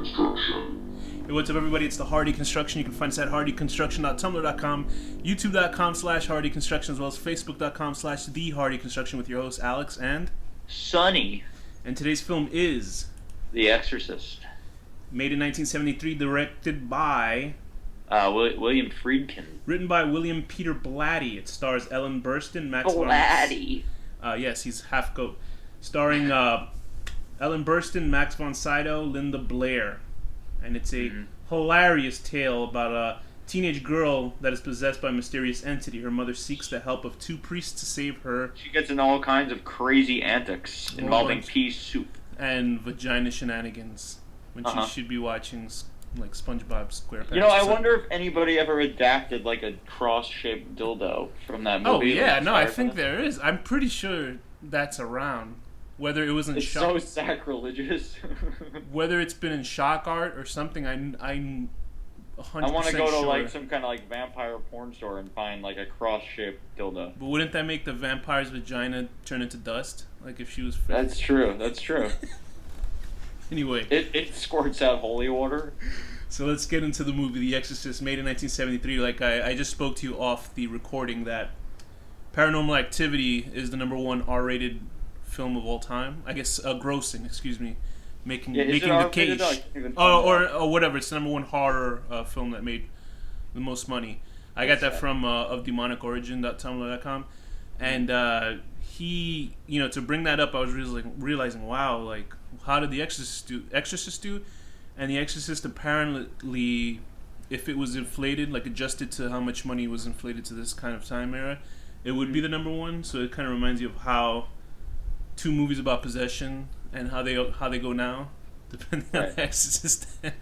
Construction. Hey, what's up, everybody? It's the Hardy Construction. You can find us at hardyconstruction.tumblr.com, youtube.com/hardyconstruction, as well as facebook.com/thehardyconstruction with your hosts, Alex and Sonny. And today's film is The Exorcist. made in 1973, directed by William Friedkin. written by William Peter Blatty. It stars Ellen Burstyn, Max von... Blatty. Yes, he's half goat. Starring Ellen Burstyn, Max von Sydow, Linda Blair. And it's a hilarious tale about a teenage girl that is possessed by a mysterious entity. Her mother seeks the help of two priests to save her. She gets in all kinds of crazy antics involving pea soup. And vagina shenanigans. When she should be watching like SpongeBob SquarePants. You know, I wonder if anybody ever adapted like a cross-shaped dildo from that movie. Oh yeah, no, I think there is. I'm pretty sure that's around. Whether it was in it's shock, so sacrilegious. whether it's been in shock art or something, I'm 100% I want to go to sure. like some kind of like vampire porn store and find like a cross-shaped dildo. But wouldn't that make the vampire's vagina turn into dust? Like if she was... That's true. That's true. Anyway. It squirts out holy water. So let's get into the movie, The Exorcist, made in 1973. Like I just spoke to you off the recording that Paranormal Activity is the #1 R-rated film of all time. I guess grossing, excuse me. Making the case. Or whatever. It's the #1 horror film that made the most money. I got that from of demonicorigin.tumblr.com. And he, to bring that up, I was realizing, wow, like, how did The Exorcist do? And The Exorcist apparently, if it was inflated, like adjusted to how much money was inflated to this kind of time era, it would be the #1. So it kind of reminds you of how two movies about possession and how they go now, depending on The Exorcist and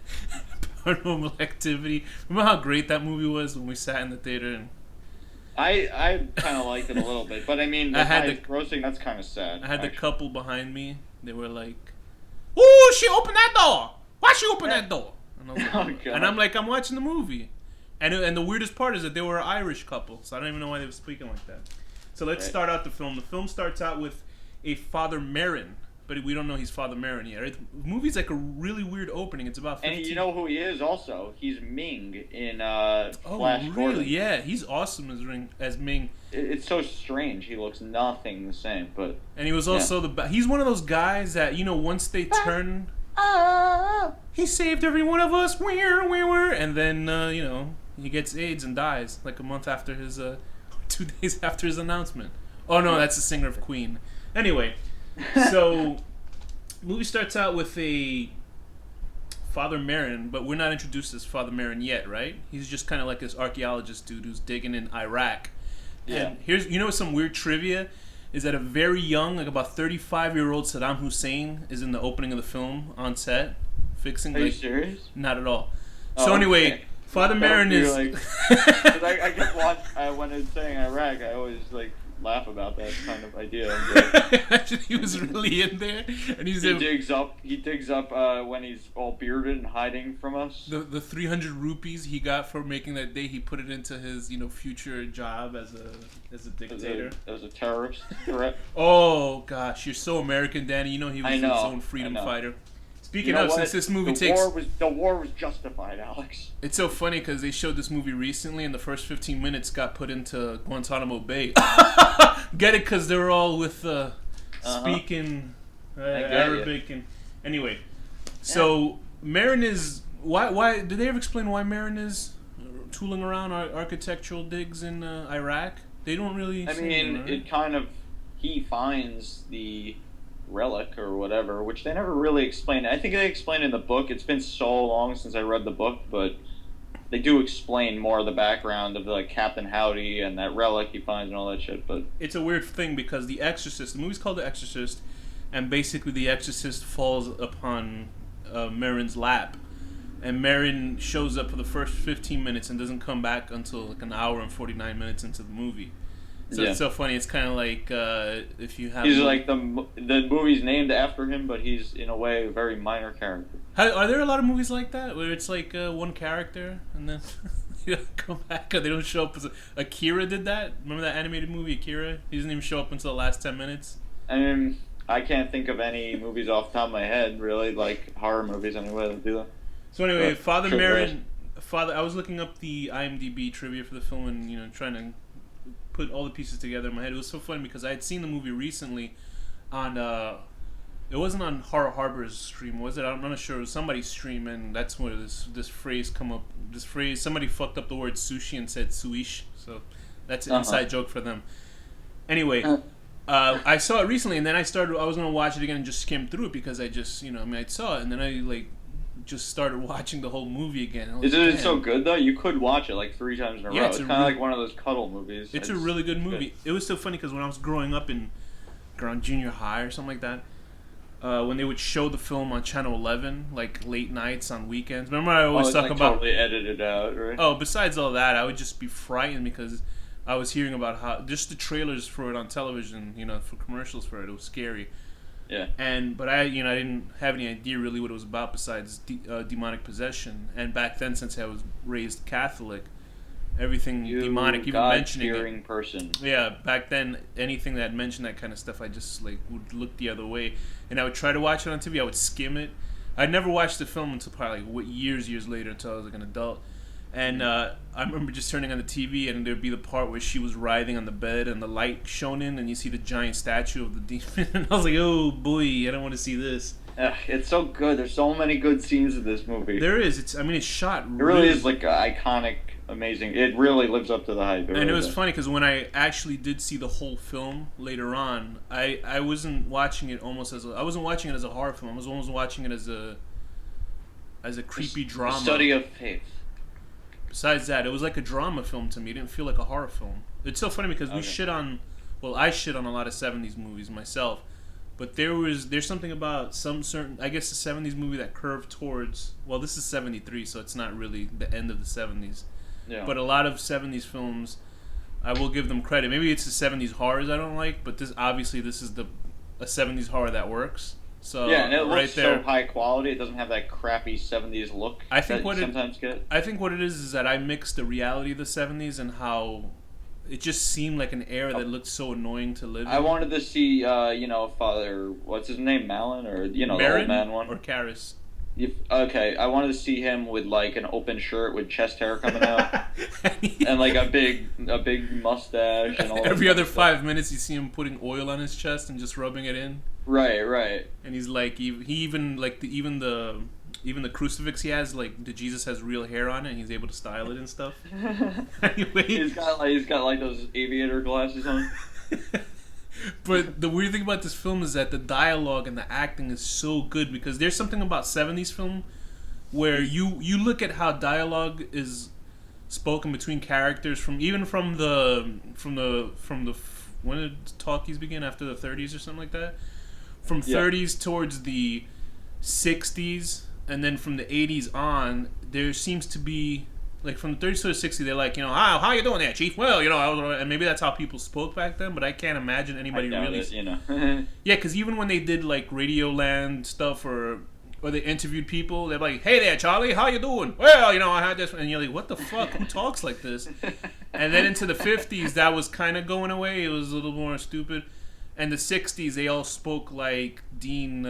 Paranormal Activity. Remember how great that movie was when we sat in the theater? And I kind of liked it a little bit, but I mean, grossing, that's kind of sad. I had the couple behind me. They were like, "Ooh, she opened that door! Why she open that door?" And, I'm like, I'm watching the movie. And the weirdest part is that they were an Irish couple, so I don't even know why they were speaking like that. So let's start out the film. The film starts out with a Father Merrin, but we don't know he's Father Merrin yet. Right? The movie's like a really weird opening. It's about 15... And you know who he is also? He's Ming in Flash Gordon. Gordon. Yeah, he's awesome as Ming. It's so strange. He looks nothing the same, but... And he was also he's one of those guys that, once they turn... he saved every one of us, and then, he gets AIDS and dies, like a month after his, 2 days after his announcement. Oh no, that's the singer of Queen. Anyway, so, movie starts out with a Father Merrin, but we're not introduced as Father Merrin yet, right? He's just kind of like this archaeologist dude who's digging in Iraq. Yeah. And here's, some weird trivia? Is that a very young, like about 35-year-old Saddam Hussein is in the opening of the film on set, fixing. Are you serious? Not at all. So anyway, okay. Father Merrin is. I kept watching when it's saying Iraq. I always laugh about that kind of idea. Imagine he was really in there, and he digs up when he's all bearded and hiding from us. The 300 rupees he got for making that day, he put it into his future job as a dictator, as a terrorist threat. Oh gosh, you're so American, Danny. He was his own freedom fighter. Speaking of, since this movie the war was justified, Alex. It's so funny because they showed this movie recently, and the first 15 minutes got put into Guantanamo Bay. Get it? Because they were all with speaking Arabic and anyway. So Merrin is why? Did they ever explain why Merrin is tooling around architectural digs in Iraq? They don't really. I mean, it kind of he finds the relic or whatever, which they never really explained. I think they explained in the book. It's been so long since I read the book, but they do explain more of the background of Captain Howdy and that relic he finds and all that shit. But it's a weird thing because The Exorcist, the movie's called The Exorcist, and basically The Exorcist falls upon Merrin's lap, and Merrin shows up for the first 15 minutes and doesn't come back until an hour and 49 minutes into the movie. So it's so funny. It's kind of like if you have... He's the movie's named after him, but he's, in a way, a very minor character. Are there a lot of movies like that, where it's one character, and then you don't come back, or they don't show up as... Akira did that? Remember that animated movie, Akira? He doesn't even show up until the last 10 minutes? I mean, I can't think of any movies off the top of my head, really, like horror movies anyway, that do that. So anyway, Father Sure, Merrin, I was looking up the IMDb trivia for the film and trying to put all the pieces together in my head. It was so funny because I had seen the movie recently on it wasn't on Horror Harbor's stream, was it? I'm not sure. It was somebody's stream, and that's where this phrase come up. This phrase, somebody fucked up the word sushi and said suish, so that's an inside joke for them. Anyway, I saw it recently, and then I was gonna watch it again and just skim through it because I just I saw it, and then I just started watching the whole movie again. Isn't it so good though? You could watch it like 3 times in a row. It's kind of like one of those cuddle movies. It's a really good movie. It was so funny because when I was growing up around junior high or something like that, when they would show the film on Channel 11, like late nights on weekends. Remember I always talk about totally edited out, right? Oh, besides all that, I would just be frightened because I was hearing about how just the trailers for it on television, for commercials for it was scary. Yeah. But I didn't have any idea really what it was about besides demonic possession. And back then, since I was raised Catholic, everything demonic, even mentioning it. Person. Yeah, back then, anything that mentioned that kind of stuff, I just would look the other way, and I would try to watch it on TV. I would skim it. I'd never watched the film until probably years later, until I was an adult. And I remember just turning on the TV, and there'd be the part where she was writhing on the bed, and the light shone in, and you see the giant statue of the demon. And I was like, "Oh boy, I don't want to see this." It's so good. There's so many good scenes in this movie. There is. It's shot. It really is iconic, amazing. It really lives up to the hype. And it was funny because when I actually did see the whole film later on, I wasn't watching it I wasn't watching it as a horror film. I was almost watching it as a creepy drama. A study of faith. Besides that, it was like a drama film to me. It didn't feel like a horror film. It's so funny because I shit on a lot of 70s movies myself, but there's something about some certain, I guess, the 70s movie that curved towards, well, this is 73, so it's not really the end of the 70s. Yeah. But a lot of 70s films, I will give them credit. Maybe it's the 70s horrors I don't like, but this is a 70s horror that works. So yeah, and it looks there, so high quality. It doesn't have that crappy 70s look I think what it is that I mixed the reality of the 70s and how it just seemed like an era that looked so annoying to live in. I wanted to see, Father, what's his name, Malin, or, the Marin, old man one? Or Karras. Okay, I wanted to see him with an open shirt with chest hair coming out, and a big mustache, and all. Every other 5 minutes, you see him putting oil on his chest and just rubbing it in. Right. And he's even the crucifix he has, the Jesus has real hair on it, and he's able to style it and stuff. Anyway, he's got those aviator glasses on. But the weird thing about this film is that the dialogue and the acting is so good because there's something about 70s film where you look at how dialogue is spoken between characters from the when did talkies begin, after the 30s or something like that, from 30s towards the 60s, and then from the 80s on there seems to be from the 30s to the 60s, they're like, how you doing there, Chief? Well, and maybe that's how people spoke back then, but I can't imagine anybody really. Yeah, because even when they did Radioland stuff or they interviewed people, they're like, "Hey there, Charlie, how you doing? Well, I had this," and you're like, "What the fuck? Who talks like this?" And then into the 50s, that was kind of going away. It was a little more stupid. And the 60s, they all spoke like Dean,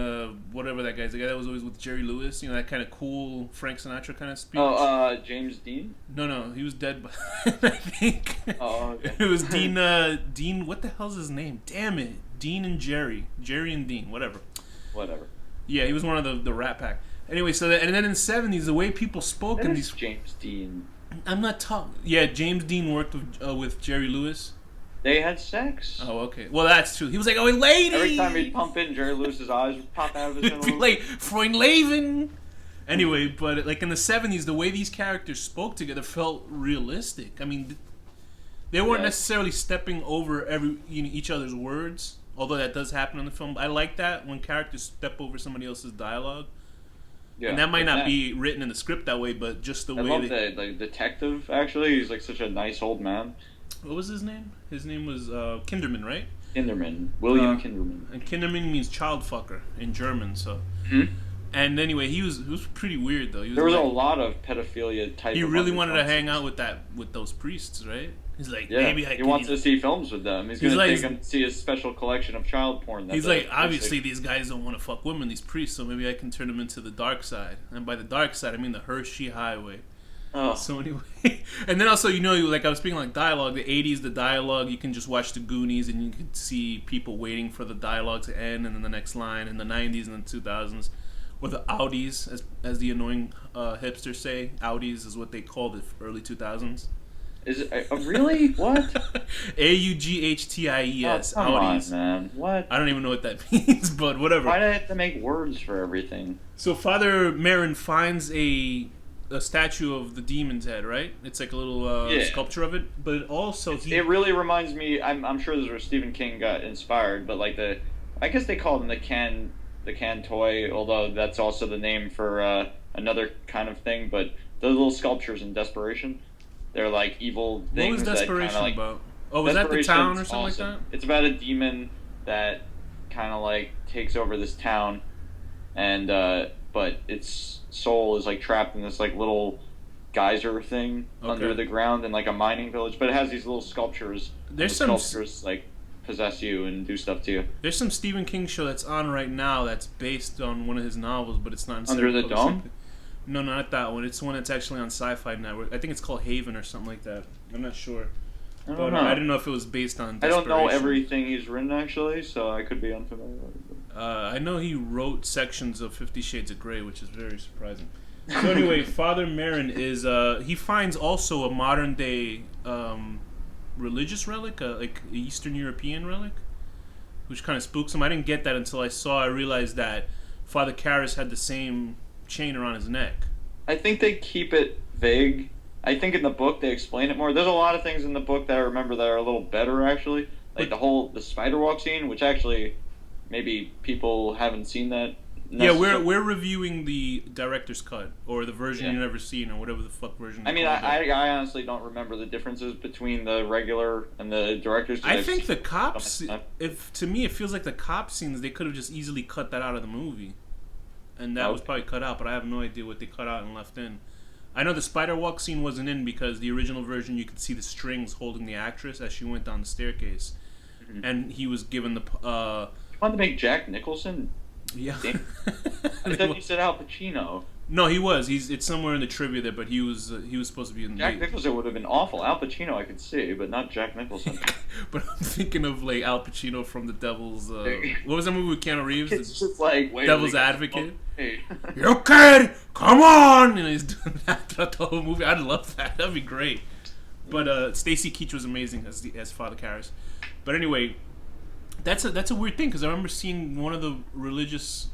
whatever that guy's, the guy that was always with Jerry Lewis, that kind of cool Frank Sinatra kind of speech. Oh, James Dean? No, he was dead, I think. Oh, okay. It was Dean, what the hell's his name? Damn it. Dean and Jerry. Jerry and Dean, whatever. Yeah, he was one of the Rat Pack. Anyway, and then in the 70s, the way people spoke in these... James Dean. I'm not talking... Yeah, James Dean worked with Jerry Lewis. They had sex. Oh, okay. Well, that's true. He was like, "Oh, lady!" Every time he'd pump in, Jerry Lewis's eyes would pop out of his nose. Like, Freund Leben! Anyway, but in the 70s, the way these characters spoke together felt realistic. I mean, they weren't necessarily stepping over each other's words, although that does happen in the film. I like that, when characters step over somebody else's dialogue. Yeah, and that might not be written in the script that way, but just the way... I love the detective, actually. He's such a nice old man. What was his name? His name was Kinderman, right? Kinderman. William Kinderman. And Kinderman means child fucker in German, so... Mm-hmm. And anyway, he was pretty weird, though. There was a lot of pedophilia type. He really wanted to hang out with those priests, right? He's like, Yeah, maybe I he can. wants to see films with them. He's gonna like, take them to see his special collection of child porn. He's like, obviously these guys don't want to fuck women, these priests, so maybe I can turn them into the dark side. And by the dark side, I mean the Hershey Highway. Oh. So anyway, and then also, you know, like I was speaking like dialogue, the 80s, the dialogue, you can just watch the Goonies and you can see people waiting for the dialogue to end and then the next line. In the 90s and the 2000s, or the Audis, as the annoying hipsters say, Audis is what they called it early 2000s. Is it really? What? Aughties. Oh, come Audis. on, man. What? I don't even know what that means, but whatever. Why do I have to make words for everything? So Father Merrin finds a statue of the demon's head, right? It's like a little sculpture of it, but also it really reminds me. I'm sure this is where Stephen King got inspired, but like I guess they called him the can toy, although that's also the name for another kind of thing. But those little sculptures in Desperation, they're like evil things. What was Desperation that about? Oh, was that the town or something like that? It's about a demon that kind of like takes over this town, and but its soul is like trapped in this like little geyser thing under the ground in like a mining village. But it has these little sculptures. There's some sculptures like possess you and do stuff to you. There's some Stephen King show that's on right now that's based on one of his novels, but it's not. Under the Dome? No, not that one. It's one that's actually on Sci-Fi Network. I think it's called Haven or something like that. I'm not sure. I don't know. I didn't know if it was based on Desperation. I don't know everything he's written, actually, so I could be unfamiliar with it. I know he wrote sections of 50 Shades of Grey, which is very surprising. So anyway, Father Merrin is... he finds also a modern-day religious relic, like an Eastern European relic, which kind of spooks him. I didn't get that until I realized that Father Karras had the same chain around his neck. I think they keep it vague. I think in the book they explain it more. There's a lot of things in the book that I remember that are a little better, actually. Like the spider walk scene, which actually maybe people haven't seen that. Yeah, we're reviewing the director's cut, or the version you've never seen, or whatever the fuck version. I mean, I honestly don't remember the differences between the regular and the director's. I think the cops, to me it feels like the cop scenes, they could have just easily cut that out of the movie. And that was probably cut out, but I have no idea what they cut out and left in. I know the spider walk scene wasn't in because the original version you could see the strings holding the actress as she went down the staircase, and he was given the. You want to make Jack Nicholson? Yeah. I thought you said Al Pacino. No, he was. It's somewhere in the trivia there, but he was supposed to be in. Jack Nicholson would have been awful. Al Pacino I could see, but not Jack Nicholson. But I'm thinking of like Al Pacino from the Devil's. What was that movie with Keanu Reeves? It's just like Devil's Advocate. Hey. You kid, come on! And he's doing that throughout the whole movie. I'd love that. That'd be great. But Stacy Keach was amazing as Father Karras. But anyway, that's a weird thing because I remember seeing one of the religious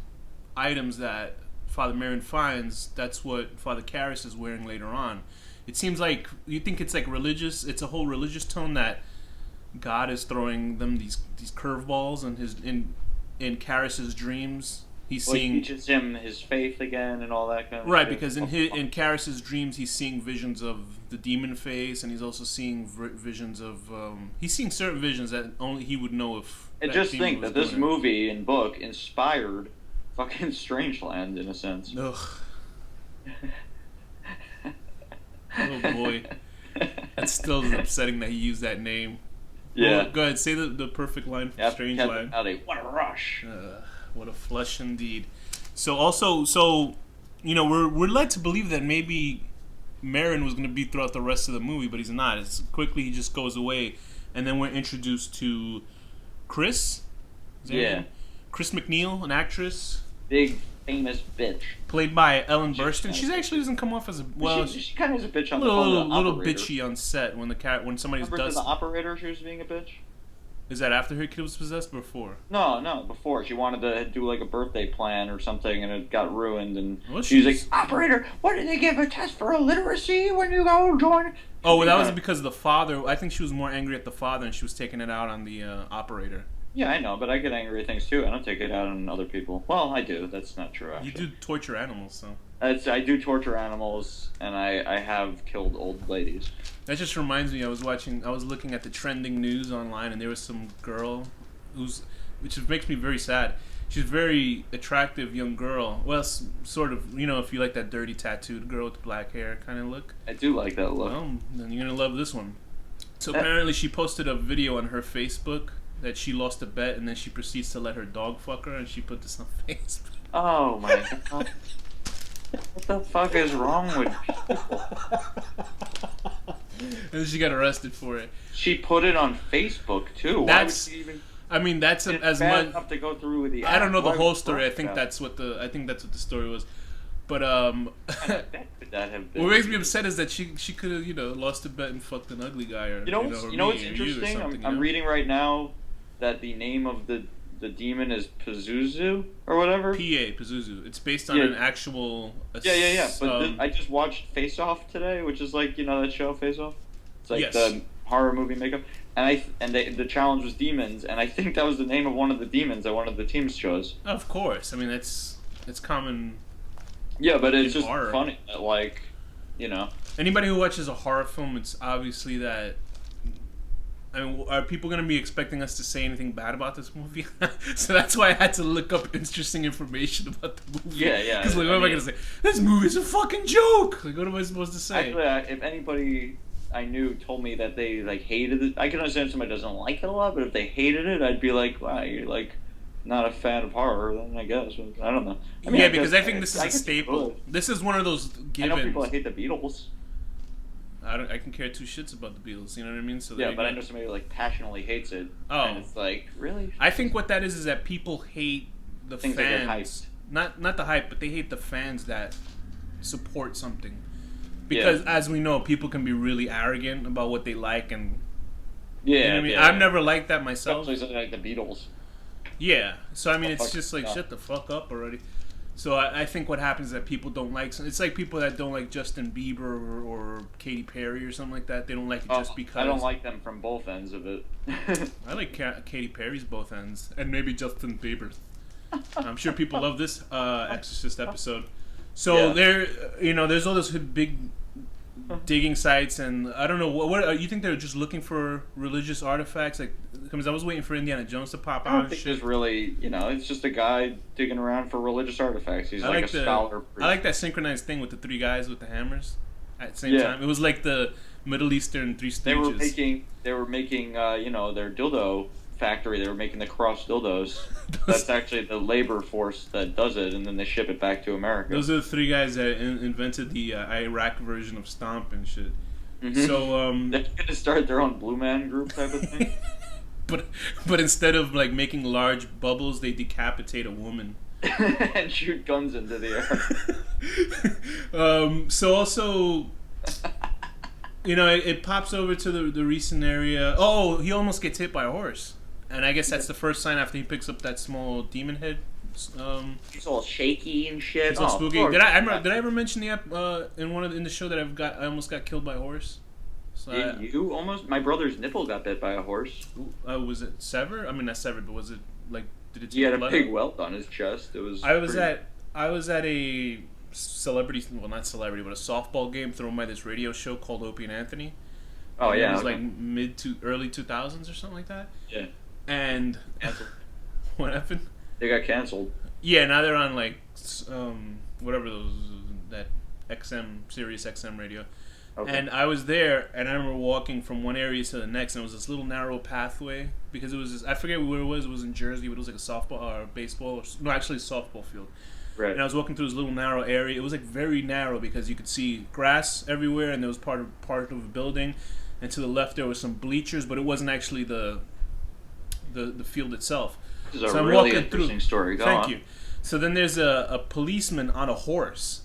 items that Father Merrin finds. That's what Father Karras is wearing later on. It seems like you think it's like religious. It's a whole religious tone that God is throwing them these curveballs in Karras's dreams. He teaches him his faith again and all that kind of right, shit. because in Karras's dreams he's seeing visions of the demon face, and he's also seeing visions of he's seeing certain visions that only he would know if. And just think that this movie and book inspired fucking Strangeland in a sense. Ugh. Oh boy, that's still upsetting that he used that name. Yeah. Well, go ahead, say the perfect line for Strangeland. What a rush. What a flush indeed. So you know, we're led to believe that maybe Merrin was going to be throughout the rest of the movie, but he's not. It's quickly he just goes away, and then we're introduced to Chris. Chris McNeils, an actress, big famous bitch, played by Ellen Burstyn. She actually doesn't come off as she kind of is a bitch on little bitchy on set when somebody's Remember the operator, she was being a bitch. Is that after her kid was possessed or before? No, before. She wanted to do like a birthday plan or something, and it got ruined. And she was like, "Operator, what did they give a test for illiteracy when you go join?" Oh, well, that was because the father. I think she was more angry at the father, and she was taking it out on the operator. Yeah, I know, but I get angry at things too. I don't take it out on other people. Well, I do. That's not true, actually. You do torture animals, so. I do torture animals, and I have killed old ladies. That just reminds me. I was looking at the trending news online, and there was some girl which makes me very sad. She's a very attractive young girl. Well, sort of, you know, if you like that dirty tattooed girl with black hair kind of look. I do like that look. Well, then you're gonna love this one. So apparently she posted a video on her Facebook that she lost a bet, and then she proceeds to let her dog fuck her, and she put this on Facebook. Oh my god. What the fuck is wrong with people? And then she got arrested for it. She put it on Facebook too. Why would she even? I mean, that's as bad much. Enough to go through with the. I don't know the Why whole would story. I fuck think that? that's what the story was. But Could that have been? what makes me upset is that she could have lost a bet and fucked an ugly guy, or You know what's me or you or interesting? something, I'm reading right now that the name of the demon is Pazuzu or whatever. Pazuzu. It's based on an actual. Yeah. But I just watched Face Off today, which is like that show Face Off. It's like the horror movie makeup, and the challenge was demons, and I think that was the name of one of the demons that one of the teams chose. Of course, I mean it's common. Yeah, but it's just horror. funny that Anybody who watches a horror film, it's obviously that. I mean, are people going to be expecting us to say anything bad about this movie? So that's why I had to look up interesting information about the movie. Yeah. Because what am I going to say? This movie's a fucking joke! Like, what am I supposed to say? Actually, if anybody I knew told me that they hated it, I can understand if somebody doesn't like it a lot, but if they hated it, I'd be like, wow, you're not a fan of horror, then I guess. I don't know. I mean, because I think this is a staple. This is one of those givens. I know people that hate the Beatles. I can care two shits about the Beatles, you know what I mean? So yeah, but I know somebody who passionately hates it. Oh. And it's like, really? I think what that is that people hate the Things fans. that get hyped. Not the hype, but they hate the fans that support something. Because as we know, people can be really arrogant about what they like, and you know what I mean? I've never liked that myself. Especially something like the Beatles. Yeah. So I mean, it's just like shut the fuck up already. So I think what happens is that people don't like. It's like people that don't like Justin Bieber or Katy Perry or something like that. They don't like it just because. I don't like them from both ends of it. I like Katy Perry's both ends, and maybe Justin Bieber's. I'm sure people love this Exorcist episode. So there's all those big digging sites, and I don't know what you think they're just looking for religious artifacts, because I was waiting for Indiana Jones to pop out. I don't think there's really, it's just a guy digging around for religious artifacts. He's like a scholar. I like that synchronized thing with the three guys with the hammers at the same time. It was like the Middle Eastern Three Stooges. They were making their dildo factory. They were making the cross dildos. That's actually the labor force that does it, and then they ship it back to America. Those are the three guys that invented the Iraq version of Stomp and shit. Mm-hmm. So they're gonna start their own Blue Man Group type of thing. but instead of making large bubbles, they decapitate a woman and shoot guns into the air. So also, it pops over to the recent area. Oh, he almost gets hit by a horse. And I guess that's the first sign after he picks up that small demon head. He's all shaky and shit. It's all spooky. Did I ever mention in the show that I almost got killed by a horse? So you almost? My brother's nipple got bit by a horse. Was it severed? I mean, not severed, but was it did it? He had a big welt on his chest. It was. I was at a celebrity, well, not celebrity, but a softball game thrown by this radio show called Opie and Anthony. Oh yeah, it was mid to early 2000s or something like that. Yeah. And what happened? They got canceled. Yeah, now they're on whatever that Sirius XM radio. Okay. And I was there, and I remember walking from one area to the next, and it was this little narrow pathway because it was I forget where it was. It was in Jersey, but it was like a softball or baseball, actually a softball field. Right. And I was walking through this little narrow area. It was very narrow because you could see grass everywhere, and there was part of a building, and to the left there was some bleachers, but it wasn't actually the field itself. This is a really interesting story. Thank you. So then there's a policeman on a horse,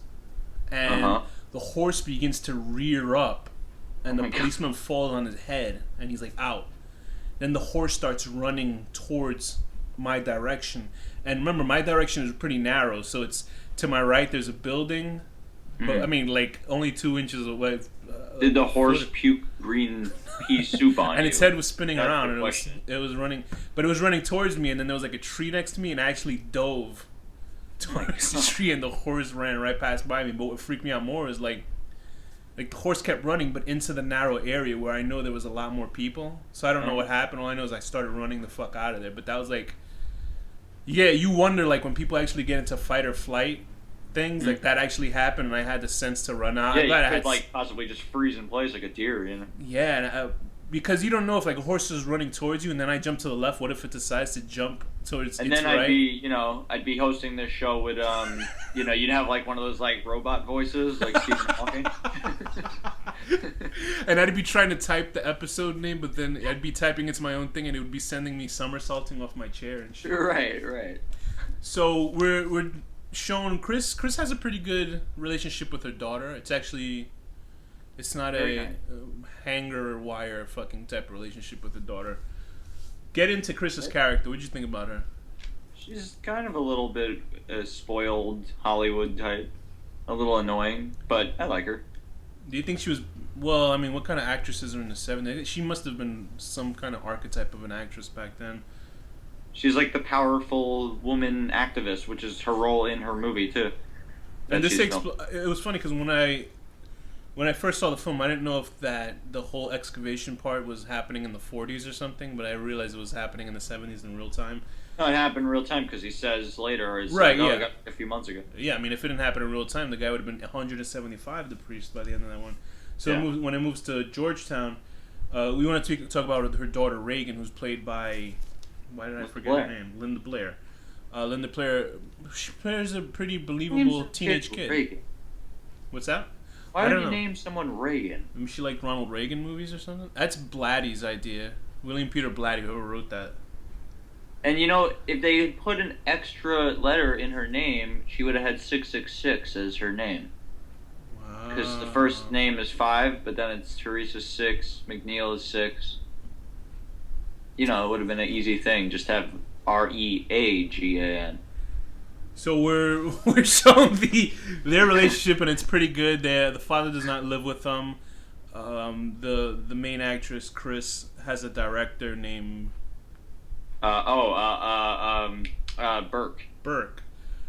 and the horse begins to rear up, and the policeman falls on his head, and he's out. Then the horse starts running towards my direction, and remember, my direction is pretty narrow, so it's to my right. There's a building, but I mean, only 2 inches away. Did the horse puke green pea soup on and you? its head was spinning around, and it was running, but it was running towards me, and then there was a tree next to me, and I actually dove towards the tree, and the horse ran right past by me. But what freaked me out more is the horse kept running, but into the narrow area where I know there was a lot more people. So I don't know what happened. All I know is I started running the fuck out of there. But that was you wonder when people actually get into fight or flight things that actually happened, and I had the sense to run out. Yeah, you could possibly just freeze in place like a deer, Yeah, because you don't know if like a horse is running towards you and then I jump to the left. What if it decides to jump towards And its then right? I'd be hosting this show with, you'd have like one of those like robot voices, like Stephen Hawking. And I'd be trying to type the episode name, but then I'd be typing into my own thing, and it would be sending me somersaulting off my chair and shit. Right. So we're shown Chris. Chris has a pretty good relationship with her daughter. It's not Very a nice. hanger wire fucking type of relationship with the daughter. Get into Chris's character. What'd you think about her? She's kind of a little bit spoiled Hollywood type, a little annoying, but I like her. Do you think she was? Well, I mean, what kind of actresses are in the '70s? She must have been some kind of archetype of an actress back then. She's like the powerful woman activist, which is her role in her movie too. And That this she's it was funny because when I first saw the film, I didn't know if the whole excavation part was happening in the '40s or something, but I realized it was happening in the '70s in real time. No, it happened in real time because he says later, it's Right, like, yeah. I got it a few months ago. Yeah, I mean, if it didn't happen in real time, the guy would have been 175, the priest, by the end of that one. So Yeah. when it moves to Georgetown, we want to talk about her daughter Regan, who's played by, why did I forget her name? Linda Blair. Linda Blair, she plays a pretty believable teenage kid. Reagan. What's that? Why I would don't you know. name someone Reagan? Maybe she liked Ronald Reagan movies or something? That's Blatty's idea. William Peter Blatty, whoever wrote that. And if they put an extra letter in her name, she would have had 666 as her name. Because the first name is 5, but then it's Teresa 6, McNeil is 6. It would have been an easy thing. Just have Reagan. So we're showing their relationship, and it's pretty good. The father does not live with them. The main actress Chris has a director named Burke. Burke.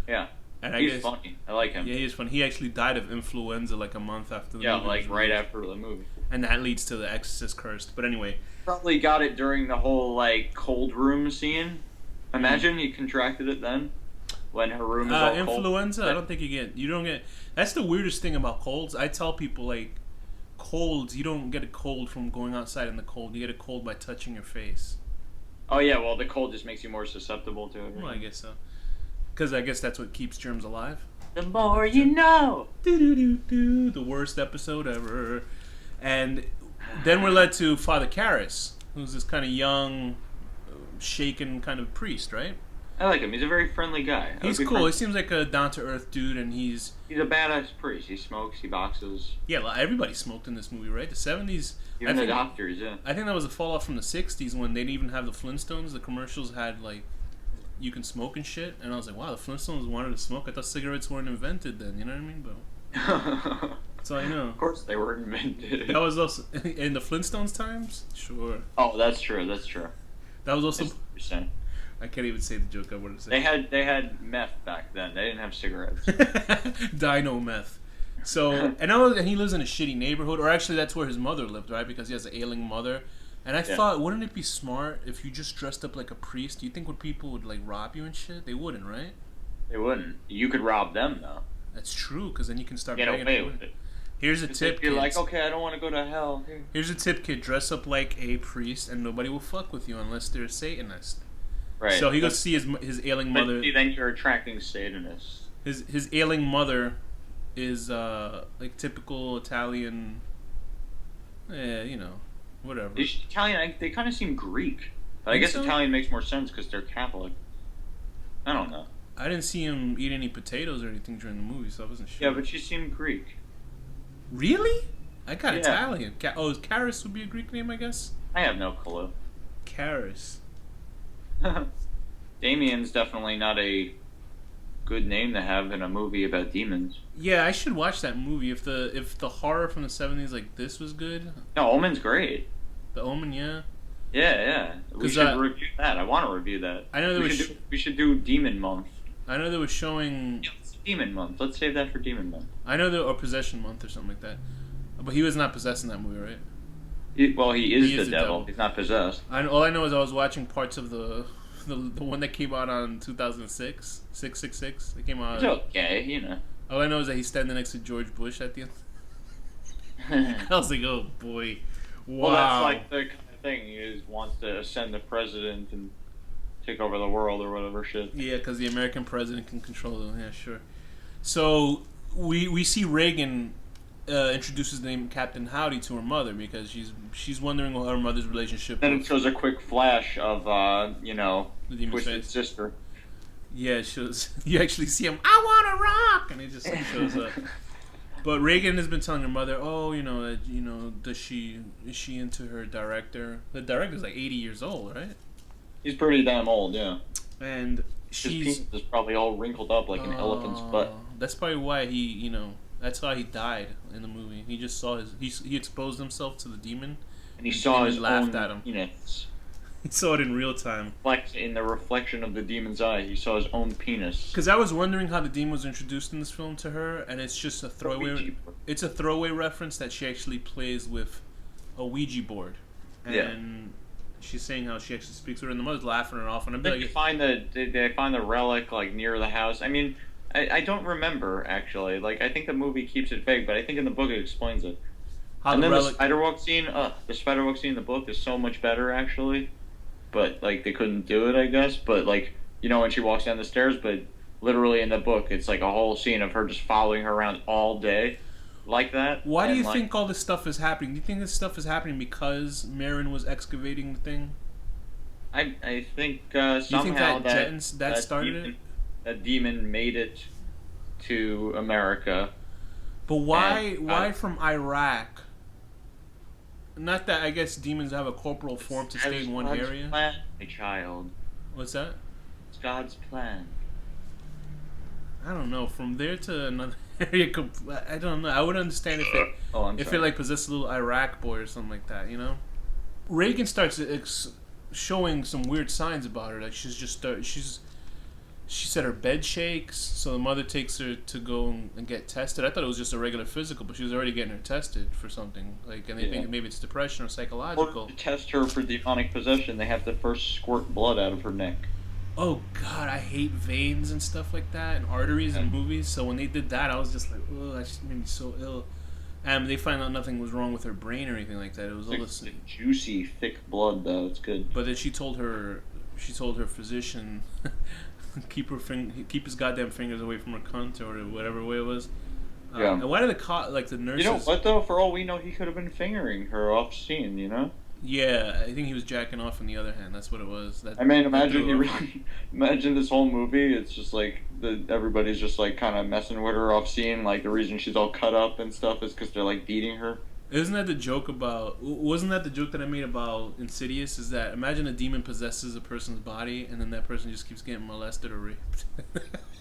Yeah. And He's funny. I like him. Yeah, he's funny. He actually died of influenza like a month after the movie. Yeah, was like right released. after the movie. And that leads to the Exorcist cursed. But anyway, Probably got it during the whole like cold room scene. Imagine he contracted it then, when her room is all cold. influenza. I don't think you don't get. That's the weirdest thing about colds. I tell people like colds. You don't get a cold from going outside in the cold. You get a cold by touching your face. Oh yeah, well the cold just makes you more susceptible to it. Well, I guess so. Because I guess that's what keeps germs alive. The more you know. Do the worst episode ever. And then we're led to Father Karras, who's this kind of young, shaken kind of priest, right? I like him. He's a very friendly guy. He's cool. He seems like a down-to-earth dude, and he's a badass priest. He smokes. He boxes. yeah. Well, everybody smoked in this movie, right? The '70s. Even the doctors, yeah. I think that was a fall off from the '60s when they didn't even have the Flintstones. The commercials had like you can smoke and shit, and I was like, wow, the Flintstones wanted to smoke. I thought cigarettes weren't invented then. You know what I mean? But that's all I know. Of course they were invented. That was also in the Flintstones times. Sure. Oh, that's true. That's true. That was also. 100%. I can't even say the joke I wanted to say. They had meth back then. They didn't have cigarettes. Dino meth. So and he lives in a shitty neighborhood, or actually that's where his mother lived, right? Because he has an ailing mother. And I thought, wouldn't it be smart if you just dressed up like a priest? Do you think people would like rob you and shit? They wouldn't, right? They wouldn't. You could rob them though. That's true, because then you can start Get begging away for with it. Here's a tip, You're kids. like, okay, I don't want to go to hell. Here. Here's a tip, kid. Dress up like a priest, and nobody will fuck with you unless they're a Satanist. Right. So he goes to see his ailing mother. But then you're attracting Satanists. His ailing mother is like typical Italian. Whatever. Italian. They kind of seem Greek, but I guess so? Italian makes more sense because they're Catholic. I don't know. I didn't see him eat any potatoes or anything during the movie, so I wasn't sure. Yeah, but she seemed Greek. Really? I got Yeah. Italian. Karras would be a Greek name, I guess. I have no clue. Karras. Damien's definitely not a good name to have in a movie about demons. Yeah, I should watch that movie. If the horror from the '70s like this was good. No, Omen's great. The Omen, yeah. Yeah. We 'Cause, should review that. I want to review that. I know we should do Demon Month. I know they were showing. Yeah, it's Demon Month. Let's save that for Demon Month. I know or Possession Month or something like that. But he was not possessed in that movie, right? He is the devil. He's not possessed. All I know is I was watching parts of the one that came out on 2006, 666. It came out. It's okay, All I know is that he's standing next to George Bush at the end. I was like, oh boy, Wow. Well, that's like the kind of thing he wants to ascend the president and take over the world or whatever shit. Yeah, because the American president can control them. Yeah, sure. So we see Reagan introduces the name Captain Howdy to her mother because she's wondering what her mother's relationship. Then with it shows a quick flash of the demon's Twisted face. Sister. Yeah, it shows. You actually see him. I want to rock, and he just like, shows up. But Reagan has been telling her mother, "Oh, is she into her director? The director's like 80 years old, right? He's pretty damn old, yeah. And His penis is probably all wrinkled up like an elephant's butt. That's probably why that's how he died in the movie. He just saw he exposed himself to the demon, And he saw his laughed own at him. penis. He saw it in real time. Like in the reflection of the demon's eye, he saw his own penis. Because I was wondering how the demon was introduced in this film to her, and it's just a throwaway. It's a throwaway reference that she actually plays with a Ouija board, and she's saying how she actually speaks with her, and the mother's laughing her off. And I'm like, They find the relic like near the house. I mean, I don't remember actually. Like I think the movie keeps it vague, but I think in the book it explains it. how And the then relic. the spider walk scene in the book is so much better actually. But like they couldn't do it, I guess. But like when she walks down the stairs, but literally in the book, it's like a whole scene of her just following her around all day, like that. Why do you think all this stuff is happening? Do you think this stuff is happening because Marin was excavating the thing? I think Do you somehow think that started it? That demon made it to America. But why from Iraq? Not that I guess demons have a corporal form to stay in one God's area. Plan, my child. What's that? It's God's plan. I don't know. From there to another area, I don't know. I would understand if it like possessed a little Iraq boy or something like that. Reagan starts showing some weird signs about her. Like she said her bed shakes, so the mother takes her to go and get tested. I thought it was just a regular physical, but she was already getting her tested for something. Like, and they think maybe it's depression or psychological. Or to test her for demonic possession, they have to first squirt blood out of her neck. Oh God, I hate veins and stuff like that and arteries in movies. So when they did that, I was just like, oh, that just made me so ill. And they find out nothing was wrong with her brain or anything like that. It was all this juicy, thick blood, though. It's good. But then she told her physician. Keep his goddamn fingers away from her cunt or whatever way it was. And why did the nurses? You know what though? For all we know, he could have been fingering her off scene. Yeah, I think he was jacking off. On the other hand, that's what it was. Imagine this whole movie. It's just like everybody's just like kind of messing with her off scene. Like the reason she's all cut up and stuff is because they're like beating her. Isn't that the joke about? Wasn't that the joke that I made about Insidious? Is that imagine a demon possesses a person's body and then that person just keeps getting molested or raped.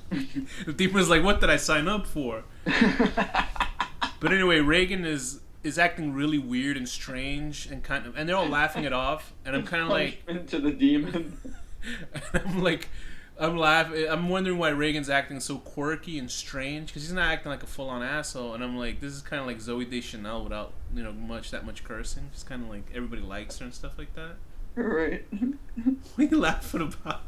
The demon's like, "What did I sign up for?" But anyway, Reagan is acting really weird and strange and and they're all laughing it off, and I'm kind of like into the demon. And I'm laughing. I'm wondering why Reagan's acting so quirky and strange because he's not acting like a full-on asshole. And I'm like, this is kind of like Zooey Deschanel without that much cursing. Just kind of like everybody likes her and stuff like that. Right. What are you laughing about?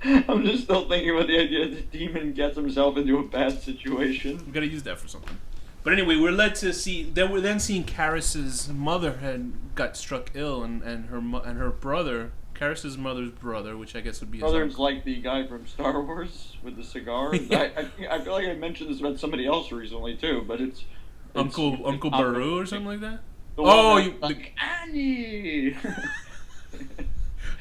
I'm just still thinking about the idea that the demon gets himself into a bad situation. We gotta use that for something. But anyway, we're led to see. Then we're seeing Karis's mother had got struck ill, and her brother. Karis's mother's brother, which I guess would be his brother's uncle. Like the guy from Star Wars with the cigar. Yeah. I feel like I mentioned this about somebody else recently too, but it's Uncle Baru or something like that. Annie.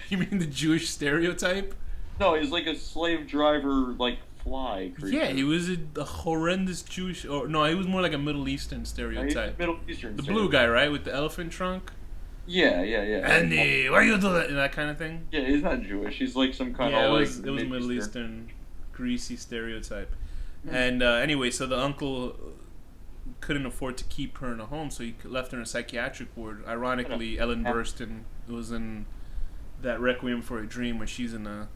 You mean the Jewish stereotype? No, he's like a slave driver, like fly creature. Yeah, he was a horrendous Jewish. Or no, he was more like a Middle Eastern stereotype. Middle Eastern. The blue guy, right, with the elephant trunk. Yeah. Andy, why you do that? That kind of thing. Yeah, he's not Jewish. He's like some kind of. Like it was Middle Eastern, greasy stereotype. And anyway, so the uncle couldn't afford to keep her in a home, so he left her in a psychiatric ward. Ironically, Ellen Burstyn was in that Requiem for a Dream where she's in a.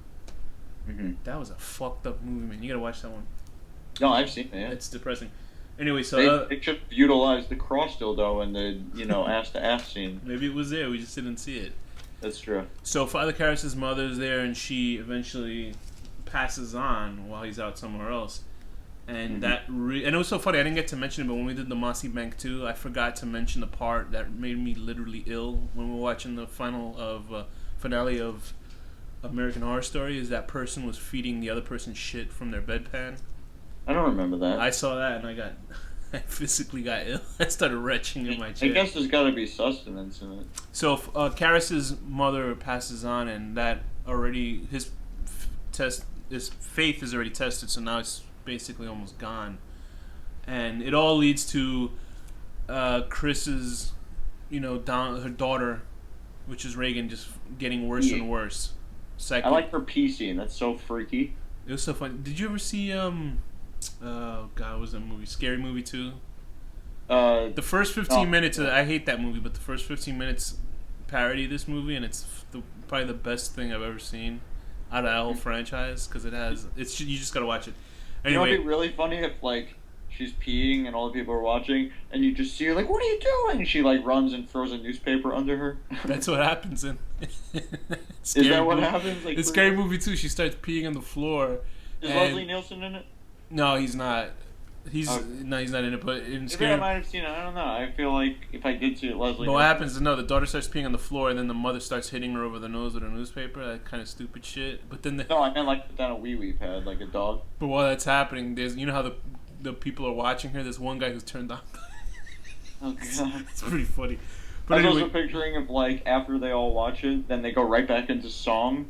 Mm-hmm. That was a fucked up movie, man. You gotta watch that one. No, I've seen it. Yeah. It's depressing. Anyway, so they should have utilized the cross dildo in the ass to ass scene. Maybe it was there. We just didn't see it. That's true. So Father Karras' mother's there, and she eventually passes on while he's out somewhere else. And and it was so funny. I didn't get to mention it, but when we did the Mossy Bank 2, I forgot to mention the part that made me literally ill when we were watching the finale of American Horror Story. Is that person was feeding the other person shit from their bedpan. I don't remember that. I saw that and I physically got ill. I started retching in my chair. I guess there's got to be sustenance in it. So Karras's mother passes on, and that already his faith is already tested. So now it's basically almost gone, and it all leads to Chris's, her daughter, which is Regan, just getting worse and worse. I like her pee scene. That's so freaky. It was so funny. Did you ever see oh god, what was that movie? Scary Movie 2? The first 15 minutes, I hate that movie, but the first 15 minutes parody this movie, and it's probably the best thing I've ever seen out of that whole franchise, because you just gotta watch it. Anyway, it'd be really funny if she's peeing and all the people are watching, and you just see her what are you doing? And she runs and throws a newspaper under her. That's what happens in. Is that what happens? In Scary Movie 2, she starts peeing on the floor. Is Leslie Nielsen in it? No, he's not. He's not in it. But in Scary, I might have seen it. I don't know. I feel like if I did see it, Leslie. But what happens is the daughter starts peeing on the floor, and then the mother starts hitting her over the nose with a newspaper. That kind of stupid shit. But then no, I meant put down a wee pad like a dog. But while that's happening, there's how the people are watching her. There's one guy who's turned on. Oh god, it's pretty funny. But I was also picturing if after they all watch it, then they go right back into song.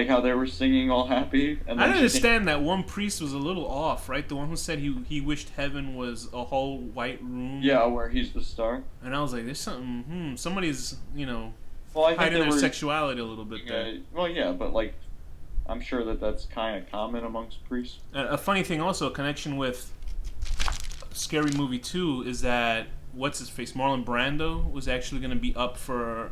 How they were singing all happy. And I understand that one priest was a little off, right? The one who said he wished heaven was a whole white room. Yeah, where he's the star. And I was like, there's something, somebody's, I hiding their sexuality a little bit there. Well, yeah, but I'm sure that's kind of common amongst priests. A funny thing also, a connection with Scary Movie 2 is that, what's-his-face, Marlon Brando was actually going to be up for...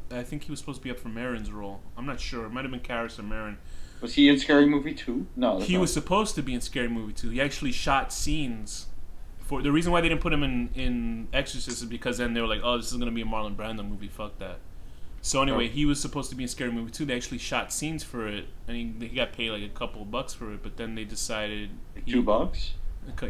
I think he was supposed to be up for Maron's role. I'm not sure. It might have been Karras or Maron. Was he in Scary Movie 2? No. He was supposed to be in Scary Movie 2. He actually shot scenes. The reason why they didn't put him in Exorcist is because then they were like, oh, this is going to be a Marlon Brando movie. Fuck that. So anyway, he was supposed to be in Scary Movie 2. They actually shot scenes for it, and he got paid a couple of bucks for it, but then they decided... $2?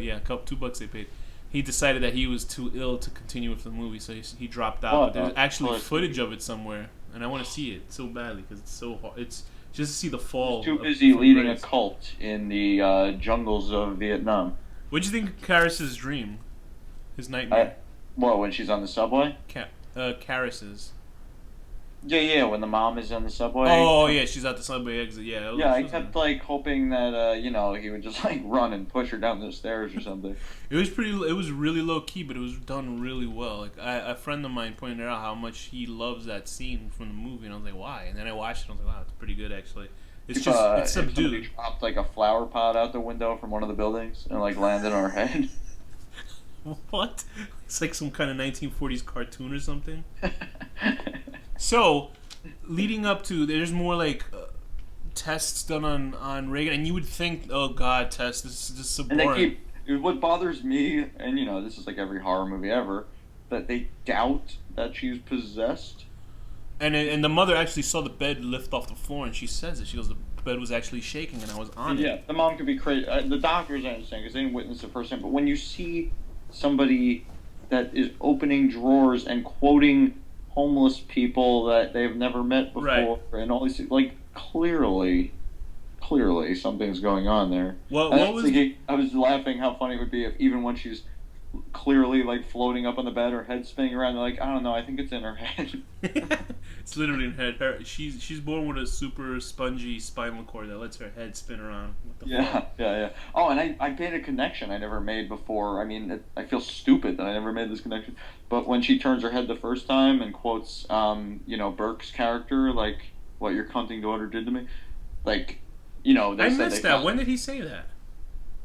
Yeah, $2 they paid. He decided that he was too ill to continue with the movie, so he dropped out. But there's actually footage of it somewhere, and I want to see it so badly because it's so hard. It's just to see the fall. He's too busy leading a cult in the jungles of Vietnam. What do you think of Karras's dream? His nightmare? When she's on the subway? Karras's. Yeah, when the mom is on the subway. Oh, yeah, she's at the subway exit, yeah. I kept, hoping that, he would just, run and push her down the stairs or something. It was really low-key, but it was done really well. A friend of mine pointed out how much he loves that scene from the movie, and I was like, why? And then I watched it, and I was like, wow, it's pretty good, actually. It's it's subdued. If somebody dropped, a flower pot out the window from one of the buildings and, landed on her head. What? It's like some kind of 1940s cartoon or something? So, leading up to, there's more tests done on Regan, and you would think, oh god, tests, this is just so boring. What bothers me, and this is every horror movie ever, that they doubt that she's possessed. And the mother actually saw the bed lift off the floor, and she says it. She goes, the bed was actually shaking, and I was on it. Yeah, the mom could be crazy. The doctors, I understand, because they didn't witness it firsthand, but when you see somebody that is opening drawers and quoting homeless people that they've never met before, and all these clearly something's going on there. I was laughing how funny it would be if even when she's clearly floating up on the bed, her head spinning around, they're I don't know, I think it's in her head. It's literally in her head. She's born with a super spongy spinal cord that lets her head spin around. Yeah. Oh, and I made a connection I never made before. I mean, I feel stupid that I never made this connection. But when she turns her head the first time and quotes, Burke's character, what your cunting daughter did to me, they I missed that. When did he say that?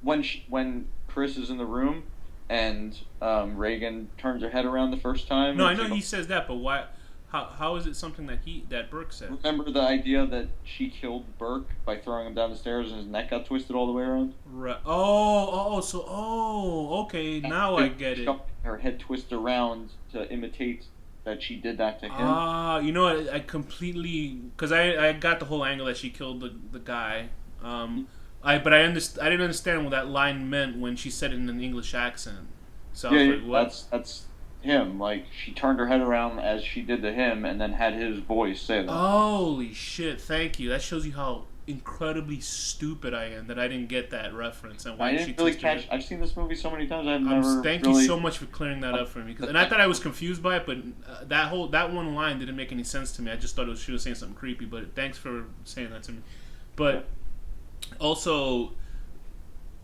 When Chris is in the room and Regan turns her head around the first time. No, I know he says that, but why? How is it something that Burke said? Remember the idea that she killed Burke by throwing him down the stairs and his neck got twisted all the way around? Right. Okay. Now I get it. Her head twisted around to imitate that she did that to him. I completely... Because I got the whole angle that she killed the guy. I didn't understand what that line meant when she said it in an English accent. So I Yeah, was yeah, like, what? that's him. Like she turned her head around as she did to him, and then had his voice say that. Holy shit! Thank you. That shows you how incredibly stupid I am that I didn't get that reference and I why she didn't really twisted catch. it. I've seen this movie so many times. I've never Thank you really. so much for clearing that up for me. And I thought I was confused by it, but that one line didn't make any sense to me. I just thought she was saying something creepy. But thanks for saying that to me. But also,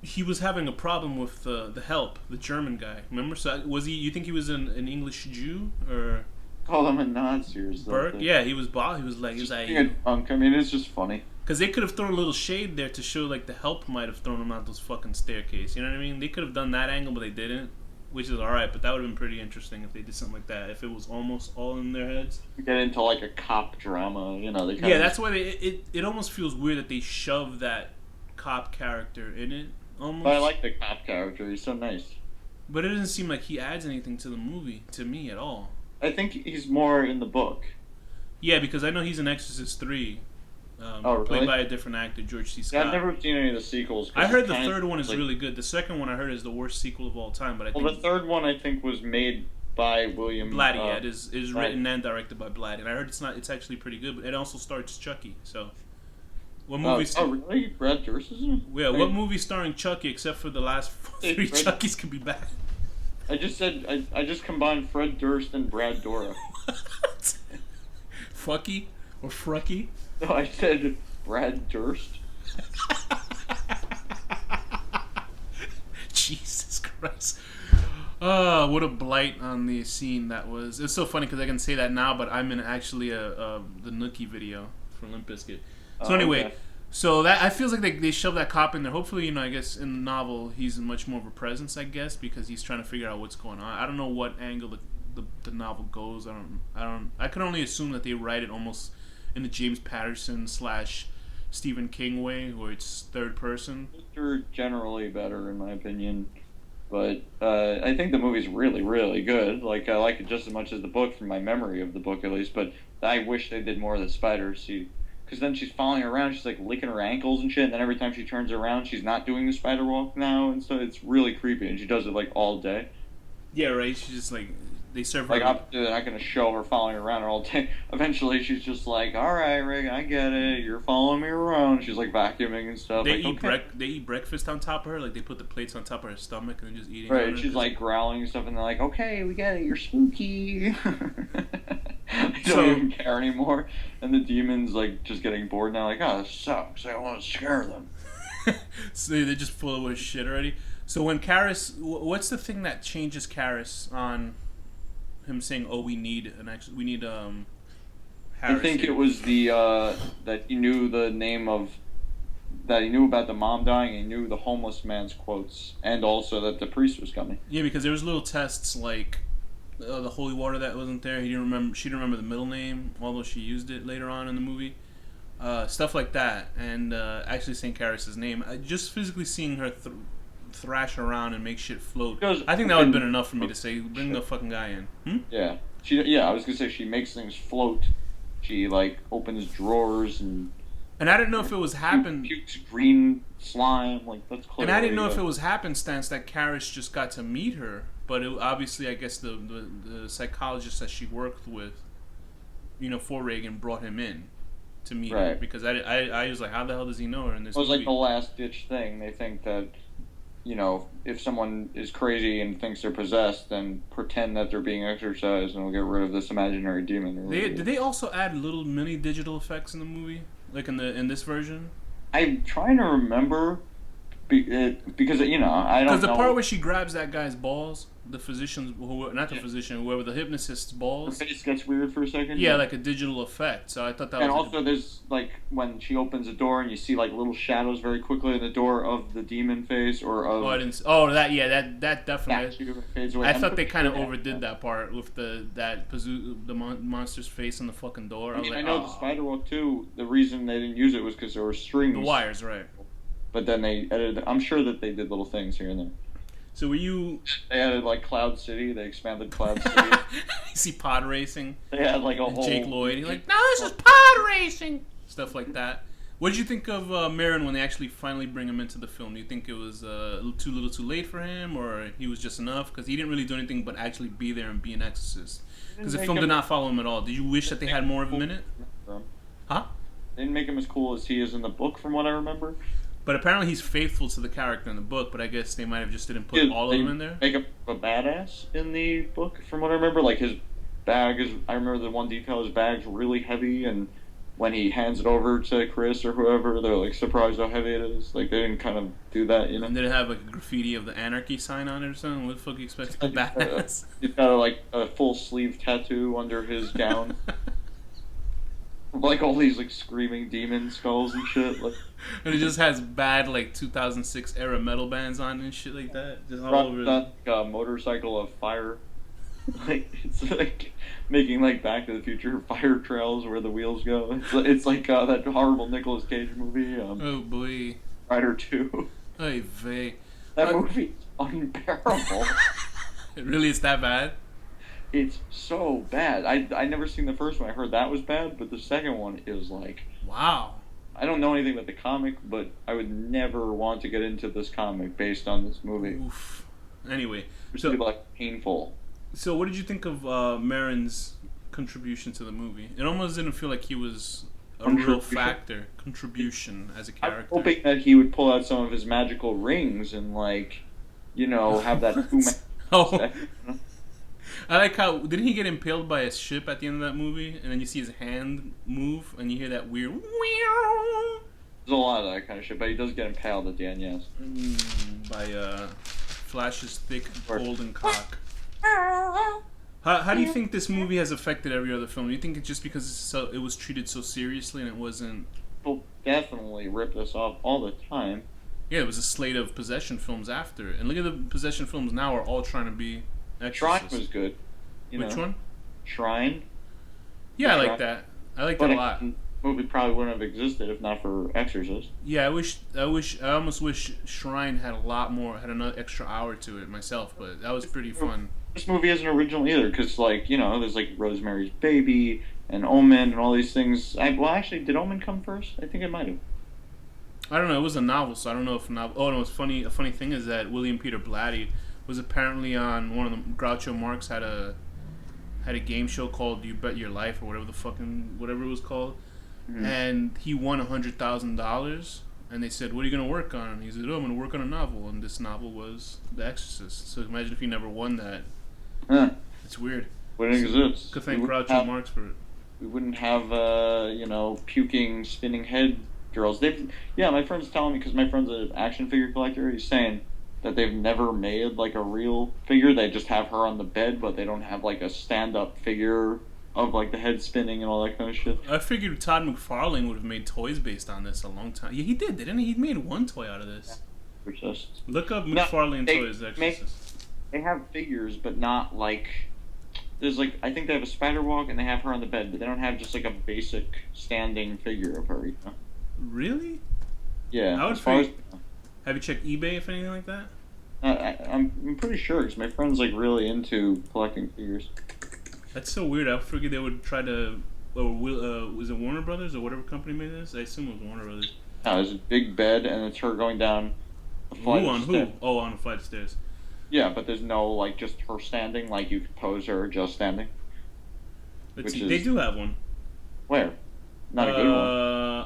he was having a problem with the help, the German guy. Remember? So was he? You think he was an English Jew or Call him a Nazi or Burke? something. Yeah, he was. He was like, Being a punk. I mean, it's just funny. because they could have thrown a little shade there to show like the help might have thrown him out those fucking staircase. You know what I mean? They could have done that angle, but they didn't, which is all right. But that would have been pretty interesting if they did something like that. If it was almost all in their heads. We get into like a cop drama, you know. They Yeah, that's why it almost feels weird that they shove that cop character in it. Almost. But I like the cop character. He's so nice. But it doesn't seem like he adds anything to the movie to me at all. I think he's more in the book. Yeah, because I know he's in Exorcist 3. Oh, really? Played by a different actor, George C. Scott. Yeah, I've never seen any of the sequels. I heard the third one is really good. The second one I heard is the worst sequel of all time. But I think the third one I think was made by William Blatty. Yeah, it is Blatty. written and directed by Blatty. And I heard it's actually pretty good. But it also starts Chucky. So, what movie? Oh, really? Brad Durst is in it? Yeah, what movie starring Chucky except for the last three Chuckies can be bad? I just said I just combined Fred Durst and Brad Dourif. What? Fucky or Frucky? No, I said Brad Durst. Jesus Christ. Oh, what a blight on the scene that was. It's so funny because I can say that now, but I'm in actually the Nookie video for Limp Bizkit. So anyway, okay. so that I feels like they shoved that cop in there. Hopefully, I guess in the novel he's much more of a presence, I guess, because he's trying to figure out what's going on. I don't know what angle the novel goes. I can only assume that they write it almost in the James Patterson / Stephen King way, where it's third person. They're generally better in my opinion, but I think the movie's really, really good. Like I like it just as much as the book, from my memory of the book at least. But I wish they did more of the spiders. Because then she's following around, she's like licking her ankles and shit, and then every time she turns around, she's not doing the spider walk now, and so it's really creepy, and she does it like all day. Yeah, right. She's just like they serve her. Like they're not gonna show her following around all day. Eventually, she's just like, "All right, Regan, I get it. You're following me around." She's like vacuuming and stuff. They like, they eat breakfast on top of her, like they put the plates on top of her stomach and then just eating. Right, she's like growling and stuff, and they're like, "Okay, we get it. You're spooky." They don't even care anymore, and the demon's like just getting bored now. Like, "Oh, this sucks. I want to scare them." So they're just full of shit already. So when Karis, what's the thing that changes Karis on him saying, "Oh, we need Harris"? I think it was the that he knew the name of, that he knew about the mom dying, and he knew the homeless man's quotes, and also that the priest was coming. Yeah, because there was little tests like the holy water that wasn't there. She didn't remember the middle name, although she used it later on in the movie. Stuff like that, and actually saying Karis' name. Just physically seeing her thrash around and make shit float. I think that would have been enough for me to say, bring the fucking guy in. Yeah, I was gonna say she makes things float. She like opens drawers and I didn't know if it was pukes green slime. Like that's clearly. And I didn't know if it was happenstance that Karis just got to meet her, but obviously I guess the psychologist that she worked with, for Regan, brought him in to meet her, because I was like, how the hell does he know her in this? It was movie? like the last ditch thing. They think that, if someone is crazy and thinks they're possessed, then pretend that they're being exorcised, and we'll get rid of this imaginary demon. Did they also add little mini digital effects in the movie, like in this version? I'm trying to remember, because I don't know. Because the part where she grabs that guy's balls, the physician's, whoever, the hypnostist's balls. Her face gets weird for a second. Yeah, like a digital effect. So I thought that and was... And also there's, like, when she opens a door and you see, like, little shadows very quickly in the door of the demon face or of... Oh, I didn't... Oh, that definitely... Fades away. I thought they kind of overdid that part with the monster's face on the fucking door. I know the spider walk, too, the reason they didn't use it was because there were strings. The wires, right. But then they edited... I'm sure that they did little things here and there. So were you... They added, like, Cloud City. They expanded Cloud City. You see pod racing. They had, like, a whole... Jake Lloyd. He's like, no, this is pod racing. Stuff like that. What did you think of Marin when they actually finally bring him into the film? Do you think it was too little too late for him, or he was just enough? Because he didn't really do anything but actually be there and be an exorcist. Because the film did not follow him at all. Did you wish that they had more of him in it? Huh? They didn't make him as cool as he is in the book, from what I remember. But apparently he's faithful to the character in the book, but I guess they might have just didn't put all of them in there. Make him a badass in the book, from what I remember. Like, his bag is... I remember the one detail, his bag's really heavy, and when he hands it over to Chris or whoever, they're, like, surprised how heavy it is. Like, they didn't kind of do that, you know? And did it have, like, a graffiti of the Anarchy sign on it or something? What the fuck do you expect to be badass? He's got, like, a full sleeve tattoo under his gown. Like all these like screaming demon skulls and shit. Like, and it just has bad like 2006 era metal bands on and shit like that. Just all over. Like a motorcycle of fire. Like it's like making like Back to the Future fire trails where the wheels go. It's like that horrible Nicolas Cage movie. Oh boy. Rider 2. Oy vey. That movie is unbearable. It really is that bad? It's so bad. I never seen the first one. I heard that was bad, but the second one is like... Wow. I don't know anything about the comic, but I would never want to get into this comic based on this movie. Oof. Anyway. It's like painful. So what did you think of Marin's contribution to the movie? It almost didn't feel like he was a real contribution as a character. I'm hoping that he would pull out some of his magical rings and like, you know, have that... Oh. I like how didn't he get impaled by a ship at the end of that movie, and then you see his hand move, and you hear that weird. There's a lot of that kind of shit, but he does get impaled at the end, yes. By Flash's thick golden cock. How do you think this movie has affected every other film? Do you think it's just because it was treated so seriously and it wasn't? People definitely rip this off all the time. Yeah, it was a slate of possession films after, and look at the possession films now are all trying to be. Exorcist. Shrine was good. Which one? Shrine. Yeah, I like that. I like that a lot. The movie probably wouldn't have existed if not for Exorcist. Yeah, I almost wish Shrine had a lot more, had another extra hour to it myself, but that was pretty fun. This movie isn't original either, because like, you know, there's like Rosemary's Baby and Omen and all these things. Well, actually, did Omen come first? I think it might have. I don't know. It was a novel, so I don't know if novel. Oh no, it's funny. A funny thing is that William Peter Blatty was apparently on one of the Groucho Marx had a game show called You Bet Your Life or whatever it was called, and he won $100,000, and they said, "What are you gonna work on?" And he said, "Oh, I'm gonna work on a novel," and this novel was The Exorcist. So imagine if he never won that. Huh. It's weird. Wouldn't exist. Could thank Groucho Marx for it. We wouldn't have you know, puking spinning head girls. My friend's telling me, because my friend's an action figure collector. He's saying that they've never made like a real figure. They just have her on the bed, but they don't have like a stand-up figure of like the head spinning and all that kind of shit. I figured Todd McFarlane would have made toys based on this a long time. Yeah, he did, didn't he? He made one toy out of this. Yeah. Look up McFarlane toys. They have figures, but not like... There's like, I think they have a spider walk and they have her on the bed, but they don't have just like a basic standing figure of her. You know? Really? Yeah. I would Have you checked eBay if anything like that? I'm pretty sure, because my friend's like really into collecting figures. That's so weird. I figured they would try to. Was it Warner Brothers or whatever company made this? I assume it was Warner Brothers. No, there's a big bed and it's her going down a flight of stairs. Oh, on a flight of stairs. Yeah, but there's no like just her standing. Like you could pose her just standing. They do have one. Where? Not a good one.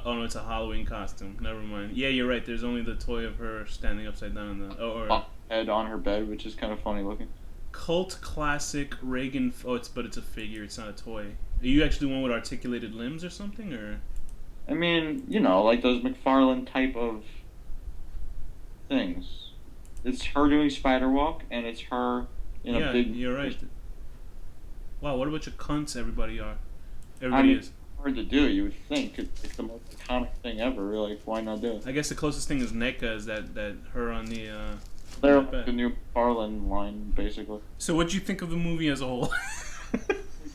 Oh no, it's a Halloween costume. Never mind. Yeah, you're right. There's only the toy of her standing upside down. Head on her bed, which is kind of funny looking. Cult classic Regan. But it's a figure. It's not a toy. Are you actually one with articulated limbs or something, or? I mean, you know, like those McFarlane type of things. It's her doing spider walk, and it's her in a big... Yeah, you're right. Wow, what a bunch of cunts everybody is. Hard to do, you would think. It's like the most iconic thing ever. Like, why not do it? I guess the closest thing is NECA, is that her on the... They're like the new McFarlane line, basically. So what do you think of the movie as a whole?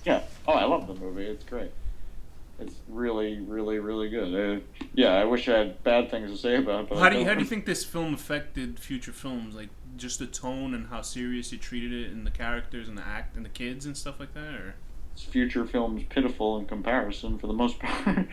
Yeah. Oh, I love the movie. It's great. It's really, really, really good. I wish I had bad things to say about it. But how do you think this film affected future films? Like just the tone and how serious you treated it, and the characters and the act and the kids and stuff like that, or? Future films pitiful in comparison for the most part.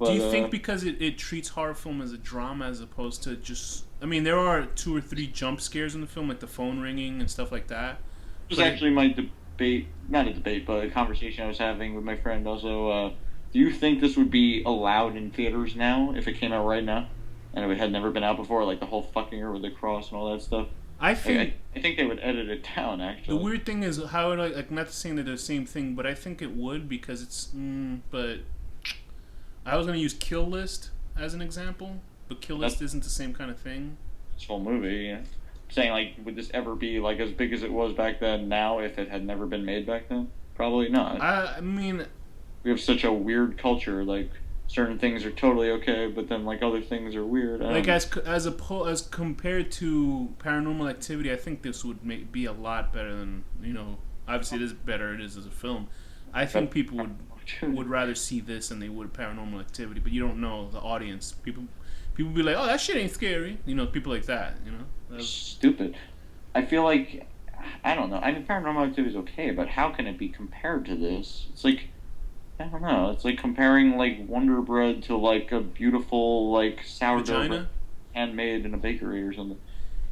Do But you think because it treats horror film as a drama as opposed to just? I mean, there are 2 or 3 jump scares in the film, like the phone ringing and stuff like that. it was But actually my debate, not a debate, but a conversation I was having with my friend. Also, do you think this would be allowed in theaters now if it came out right now, and if it had never been out before, like the whole fucking her with the cross and all that stuff? I think I think they would edit it down. the Actually, weird thing is how it, like not saying that they're the same thing, but I think it would because it's. But I was gonna use Kill List as an example, but Kill List isn't the same kind of thing. this whole movie. Yeah. I'm saying like, would this ever be like as big as it was back then? Now, if it had never been made back then, probably not. I mean, We have such a weird culture. Like certain things are totally okay, but then like other things are weird. like as compared to Paranormal Activity, I think this would be a lot better than Obviously, it is better. It is as a film. I think people would rather see this than they would Paranormal Activity, but you don't know the audience. People be like, "Oh, that shit ain't scary," people like that. Stupid. I feel like I don't know. I mean, Paranormal Activity is okay, but how can it be compared to this? It's like I don't know. It's like comparing like Wonder Bread to like a beautiful like sourdough bread handmade in a bakery or something.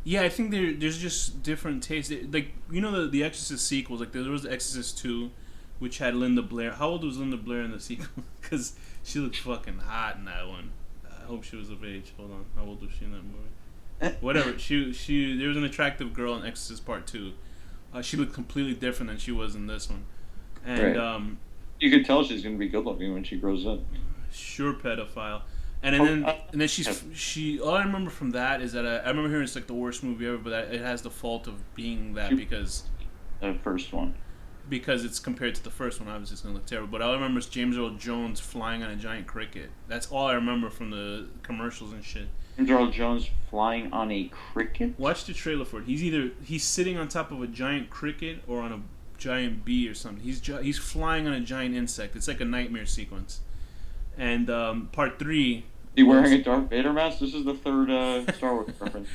Yeah, I think there's just different tastes. Like the Exorcist sequels. Like there was the Exorcist 2, which had Linda Blair. How old was Linda Blair in the sequel? Because she looked fucking hot in that one. I hope she was of age. Hold on, how old was she in that movie? Whatever. She there was an attractive girl in Exorcist Part 2. She looked completely different than she was in this one, and Right. You could tell she's gonna be good looking when she grows up. sure pedophile. And then she. All I remember from that is that I remember hearing it's like the worst movie ever, but it has the fault of being that because The first one. it's compared to the first one. Obviously, it's gonna look terrible. But all I remember is James Earl Jones flying on a giant cricket. That's all I remember from the commercials and shit. James Earl Jones flying on a cricket. Watch the trailer for it. He's sitting on top of a giant cricket or on a giant bee or something. He's flying on a giant insect. It's like a nightmare sequence. And part 3. He wearing a Darth Vader mask? This is the third Star Wars reference.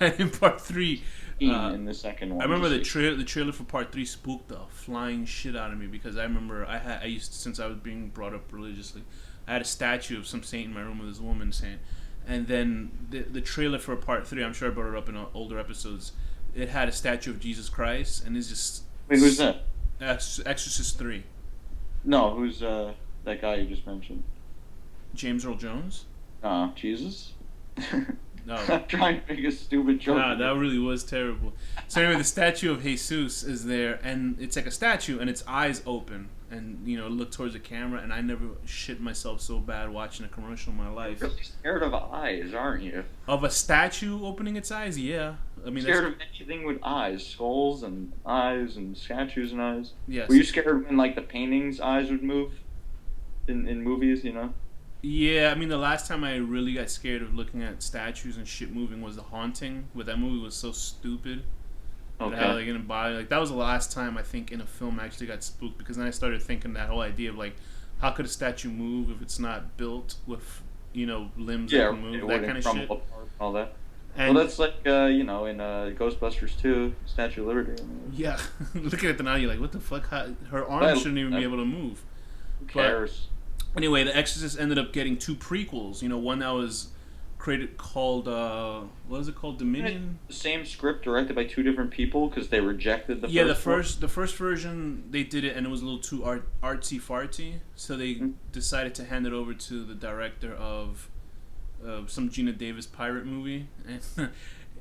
And in part 3, In the second one. I remember the trailer for part 3 spooked the flying shit out of me because I remember I used to, since I was being brought up religiously, I had a statue of some saint in my room with this woman saying, and then the trailer for part 3, I'm sure I brought it up in older episodes. It had a statue of Jesus Christ, and it's just. Wait, who's that? Exorcist 3. No, who's that guy you just mentioned? James Earl Jones? Jesus? No. I'm trying to make a stupid joke. Nah, that really was terrible. So anyway, the statue of Jesus is there, and it's like a statue, and its eyes open, and look towards the camera. And I never shit myself so bad watching a commercial in my life. You're really scared of eyes, aren't you? Of a statue opening its eyes, yeah. I mean, Scared of anything with eyes, skulls and eyes and statues and eyes. Yes. Were you scared when like the paintings' eyes would move in movies? Yeah, I mean, the last time I really got scared of looking at statues and shit moving was The Haunting, but that movie was so stupid. Okay. That, like, in a body, like that was the last time I think in a film I actually got spooked because then I started thinking that whole idea of like, how could a statue move if it's not built with limbs that can move, that kind of shit. Apart, all that. And Well, that's like in Ghostbusters 2, Statue of Liberty. yeah, looking at the now, you're like, what the fuck? Her arms shouldn't even be able to move. Who cares? Anyway, The Exorcist ended up getting 2 prequels. One that was called what was it called? Dominion. The same script directed by 2 different people because they rejected the first. The first version they did it and it was a little too artsy fartsy, so they decided to hand it over to the director of some Gina Davis pirate movie, and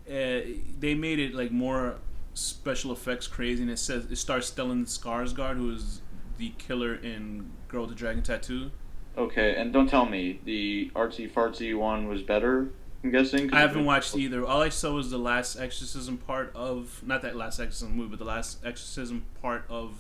they made it like more special effects crazy. And it stars Stellan Skarsgård, who is the killer in Girl with the Dragon Tattoo. Okay, and don't tell me the artsy fartsy one was better. I'm guessing. I haven't watched either. All I saw was the last exorcism part of not that last exorcism movie, but the last exorcism part of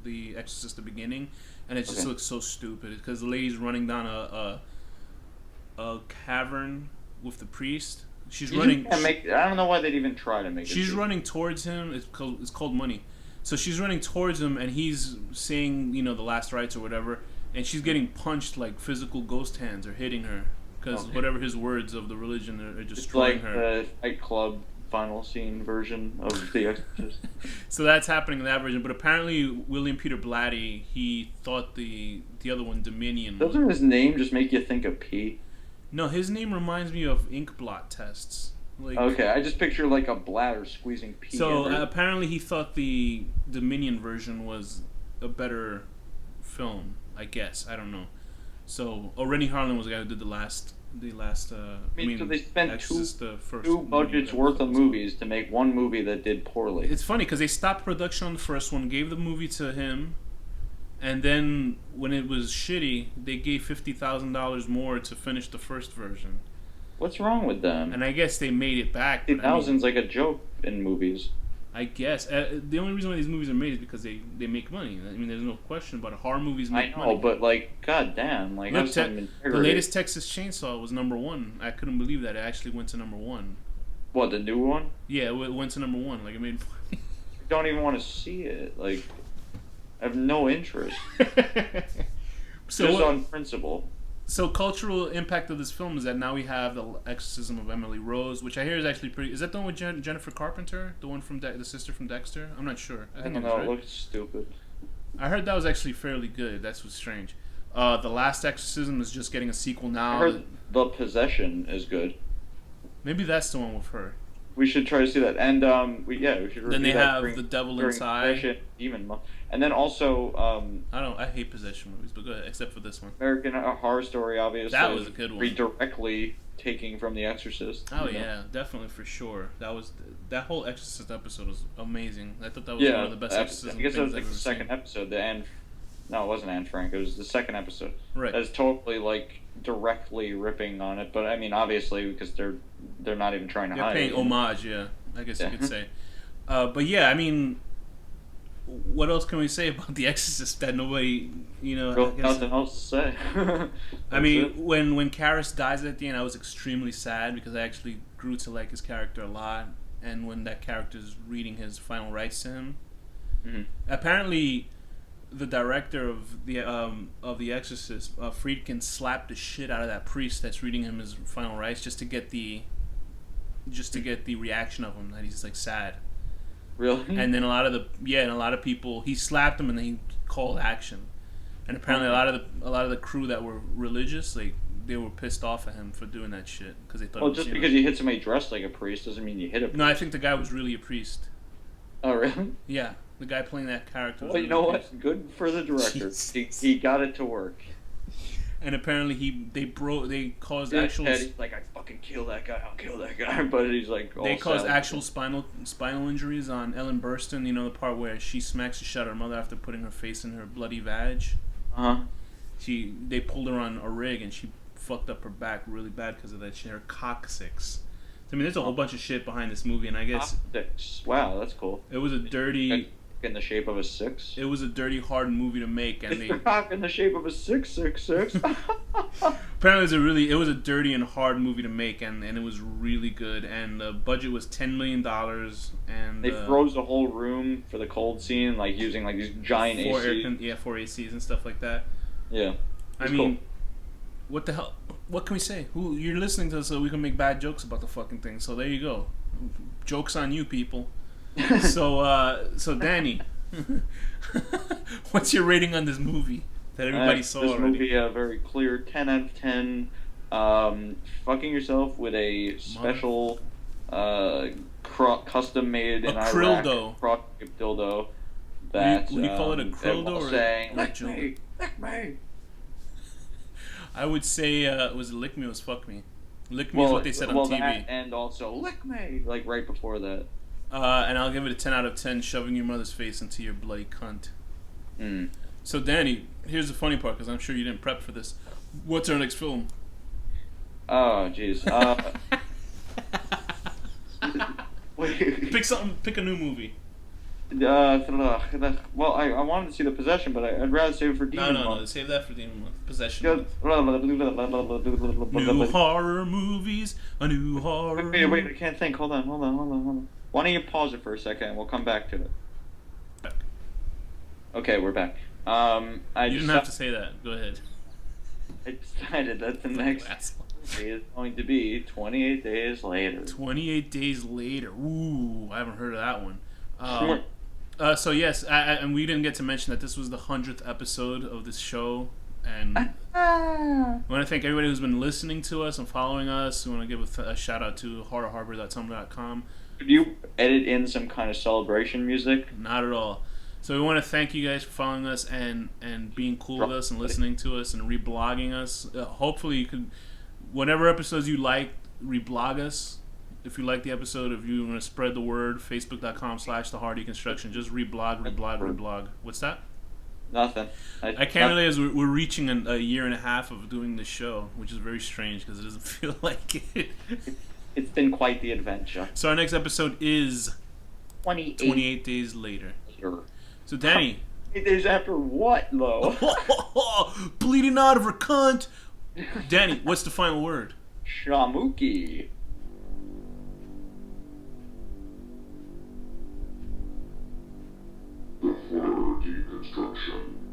the Exorcist the beginning, and it just looks so stupid because the lady's running down a cavern with the priest. She's running. I don't know why they'd even try to make it. She's running towards him. It's called Money. So she's running towards him, and he's saying the last rites or whatever, and she's getting punched like physical ghost hands are hitting her because whatever his words of the religion are destroying her. It's like the Fight Club final scene version of The Exorcist. So that's happening in that version, but apparently William Peter Blatty, he thought the other one, Dominion. Doesn't his name just make you think of pee? No, his name reminds me of ink blot tests. Like, Okay, I just picture like a bladder squeezing pee. so apparently he thought the Dominion version was a better film. I guess, I don't know. So Rennie Harlan was the guy who did the last. so they spent Exorcist, the first two movie budgets that worth of was- movies to make one movie that did poorly. It's funny because they stopped production on the first one, gave the movie to him, and then when it was shitty, they gave $50,000 more to finish the first version. What's wrong with them? And I guess they made it back. But, 2000's like a joke in movies. I guess the only reason why these movies are made is because they make money. I mean, there's no question about it. Horror movies I make know, money. but like, goddamn, like Look, have some the integrity. latest Texas Chainsaw was #1. I couldn't believe that it actually went to #1. What, the new one? Yeah, it went to #1. Like, it made. I don't even want to see it. Like, I have no interest. So Just what, on principle. So cultural impact of this film is that now we have the Exorcism of Emily Rose, which I hear is actually pretty. Is that the one with Jennifer Carpenter, the one from the sister from Dexter? I'm not sure. I I think don't it know, was, it right? looks stupid. I heard that was actually fairly good. That's what's strange. The Last Exorcism is just getting a sequel now. I heard The Possession is good. Maybe that's the one with her. We should try to see that. And we should review Then they that have during- The Devil during Inside. Possession, Demon Month. And then also I hate possession movies, but go ahead, except for this one. American Horror Story, obviously. That was a good one. Directly taking from The Exorcist. Oh you know? yeah, definitely for sure. That whole Exorcist episode was amazing. I thought that was Yeah, one of the best Exorcism I guess it was things like I've the ever second seen. episode. No, it wasn't Anne Frank. It was the second episode. Right. That's totally like directly ripping on it. But I mean, obviously, because they're not even trying to They're hide paying it. homage, yeah. I guess Yeah. you could say. But yeah, I mean, what else can we say about The Exorcist that nobody, I guess- Nothing else to say. I That's mean, it. when Karras dies at the end, I was extremely sad because I actually grew to like his character a lot. And when that character's reading his final rites to him, Mhm. apparently, the director of the Exorcist, Friedkin, slapped the shit out of that priest that's reading him his final rites just to get the reaction of him that he's like sad. Really? And then a lot of people, he slapped him and then he called action. And apparently a lot of the crew that were religious, like, they were pissed off at him for doing that shit because they thought. Well, it was, just because you hit somebody dressed like a priest doesn't mean you hit a priest. No, I think the guy was really a priest. Oh, really? Yeah, the guy playing that character. Was Well, you really know a what? priest. Good for the director. Jesus. He got it to work. And apparently they caused His actual. head, he's like, I fucking kill that guy. I'll kill that guy. But he's like, all They caused sad. actual spinal injuries on Ellen Burstyn. You know the part where she smacks the shit out of her mother after putting her face in her bloody vag. Uh-huh. They pulled her on a rig and she fucked up her back really bad because of that shit. Her coccyx. I mean, there's a whole bunch of shit behind this movie, and I guess Optics. Wow, that's cool. it was a dirty. In the shape of a 6. It was a dirty, hard movie to make, and It's the cock in the shape of a 666. apparently it was a dirty and hard movie to make, and it was really good. And the budget was $10 million, and They froze the whole room for the cold scene, like using like these giant ACs. 4 ACs and stuff like that. Yeah. I It's mean, cool. what the hell? What can we say? Who you're listening to, so we can make bad jokes about the fucking thing. So there you go. Jokes on you, people. So Danny, what's your rating on this movie that everybody saw this already? movie, very clear 10 out of 10. Fucking yourself with a special custom made in A Iraq krildo. cross-shaped dildo that Would you call it a krildo while or saying, a lick joke? me, lick me. I would say was it lick me or was fuck me. Lick me is what they said on TV. That, and also lick me, like right before that. And I'll give it a 10 out of 10, shoving your mother's face into your bloody cunt. Mm. So Danny, here's the funny part, because I'm sure you didn't prep for this. What's our next film? Oh, jeez. Wait. Pick a new movie. Well, I wanted to see The Possession, but I'd rather save it for Demon No, Month. save that for Demon Month. Possession Good. Month. New horror movies, a new horror. Wait, I can't think. Hold on. Why don't you pause it for a second and we'll come back to it. Back. Okay, we're back. You didn't have to say that. Go ahead. I decided that the next It is going to be 28 days later. 28 days later. Ooh, I haven't heard of that one. So yes, and we didn't get to mention that this was the 100th episode of this show, and I want to thank everybody who's been listening to us and following us. We want to give a shout out to horrorharbor.tumblr.com. Could you edit in some kind of celebration music? Not at all. So we want to thank you guys for following us and being cool with us and listening to us and reblogging us. Hopefully you could, whatever episodes you like, reblog us. If you like the episode, if you want to spread the word, facebook.com/thehardyconstruction. Just reblog. What's that? Nothing. I can't realize we're reaching a year and a half of doing this show, which is very strange because it doesn't feel like it. It's been quite the adventure. So our next episode is 28 days later. So Danny. 8 days after what, though? Bleeding out of her cunt. Danny, what's the final word? Shamuki. The horror deconstruction.